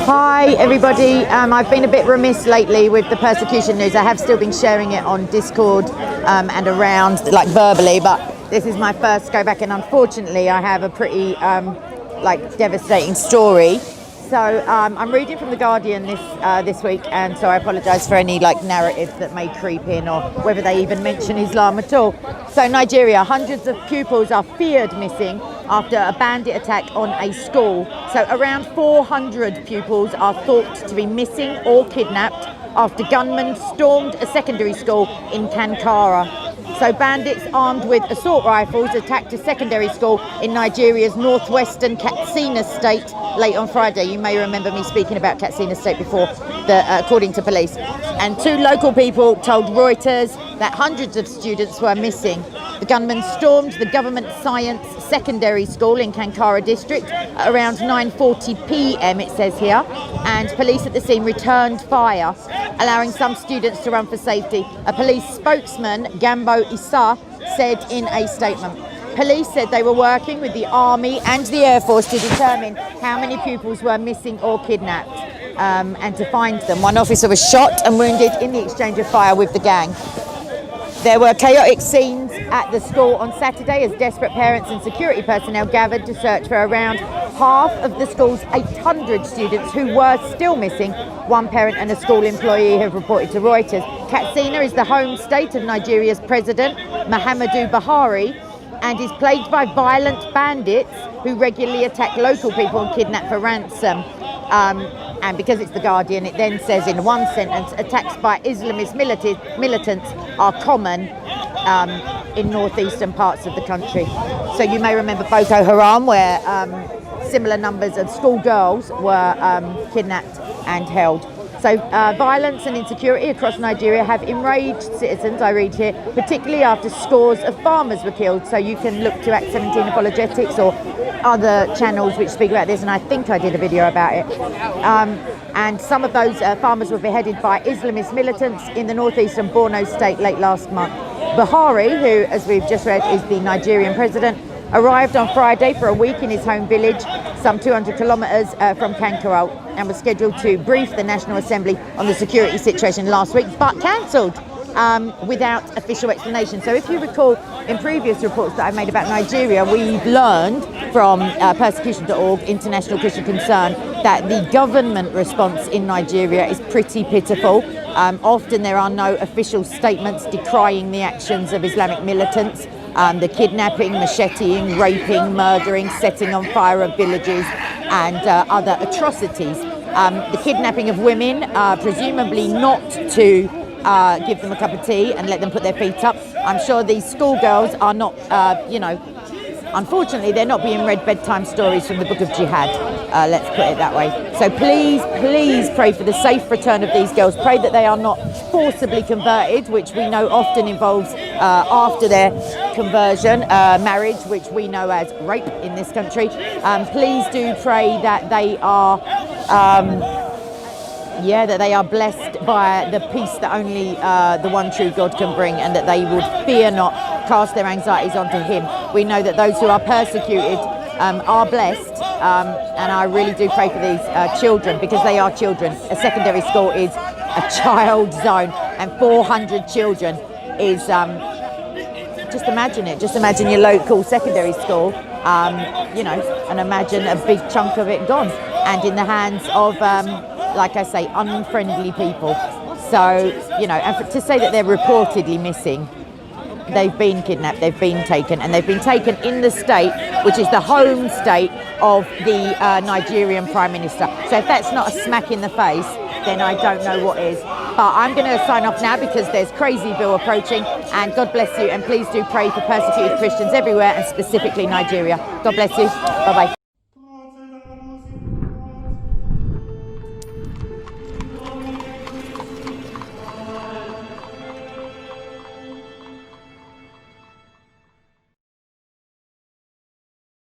Hi everybody, I've been a bit remiss lately with the persecution news. I have still been sharing it on Discord and around, like verbally, but this is my first go back, and unfortunately I have a pretty devastating story. So I'm reading from The Guardian this week, and so I apologise for any narratives that may creep in or whether they even mention Islam at all. So Nigeria, hundreds of pupils are feared missing after a bandit attack on a school. So around 400 pupils are thought to be missing or kidnapped after gunmen stormed a secondary school in Kankara. So bandits armed with assault rifles attacked a secondary school in Nigeria's northwestern Katsina state late on Friday. You may remember me speaking about Katsina state before, according to police. And two local people told Reuters that hundreds of students were missing. The gunmen stormed the government science secondary school in Kankara district at around 9:40 p.m, it says here, and police at the scene returned fire, allowing some students to run for safety. A police spokesman, Gambo Issa, said in a statement. Police said they were working with the Army and the Air Force to determine how many pupils were missing or kidnapped and to find them. One officer was shot and wounded in the exchange of fire with the gang. There were chaotic scenes at the school on Saturday as desperate parents and security personnel gathered to search for around half of the school's 800 students who were still missing. One parent and a school employee have reported to Reuters. Katsina is the home state of Nigeria's president, Muhammadu Buhari, and is plagued by violent bandits who regularly attack local people and kidnap for ransom. And because it's The Guardian, it then says in one sentence, attacks by Islamist militants are common in northeastern parts of the country. So you may remember Boko Haram, where similar numbers of schoolgirls were kidnapped and held. So violence and insecurity across Nigeria have enraged citizens, I read here, particularly after scores of farmers were killed. So you can look to Act 17 Apologetics or other channels which speak about this, and I think I did a video about it. And some of those farmers were beheaded by Islamist militants in the northeastern Borno state late last month. Buhari, who, as we've just read, is the Nigerian president, arrived on Friday for a week in his home village, some 200 kilometres from Kankara, and was scheduled to brief the National Assembly on the security situation last week, but cancelled without official explanation. So if you recall, in previous reports that I've made about Nigeria, we've learned from persecution.org, International Christian Concern, that the government response in Nigeria is pretty pitiful. Often there are no official statements decrying the actions of Islamic militants. The kidnapping, macheting, raping, murdering, setting on fire of villages and other atrocities. The kidnapping of women, presumably not to give them a cup of tea and let them put their feet up. I'm sure these schoolgirls are not, unfortunately, they're not being read bedtime stories from the Book of Jihad, let's put it that way. So please, please pray for the safe return of these girls. Pray that they are not forcibly converted, which we know often involves, after their conversion, marriage, which we know as rape in this country. Please do pray that they are that they are blessed by the peace that only the one true God can bring, and that they would fear not, cast their anxieties onto him. We know that those who are persecuted are blessed, and I really do pray for these children, because they are children. A secondary school is a child zone, and 400 children is, just imagine it, just imagine your local secondary school, and imagine a big chunk of it gone, and in the hands of like I say, unfriendly people. So, and to say that they're reportedly missing, they've been kidnapped, they've been taken, and they've been taken in the state, which is the home state of the Nigerian Prime Minister. So if that's not a smack in the face, then I don't know what is. But I'm going to sign off now because there's Crazy Bill approaching, and God bless you, and please do pray for persecuted Christians everywhere, and specifically Nigeria. God bless you. Bye-bye.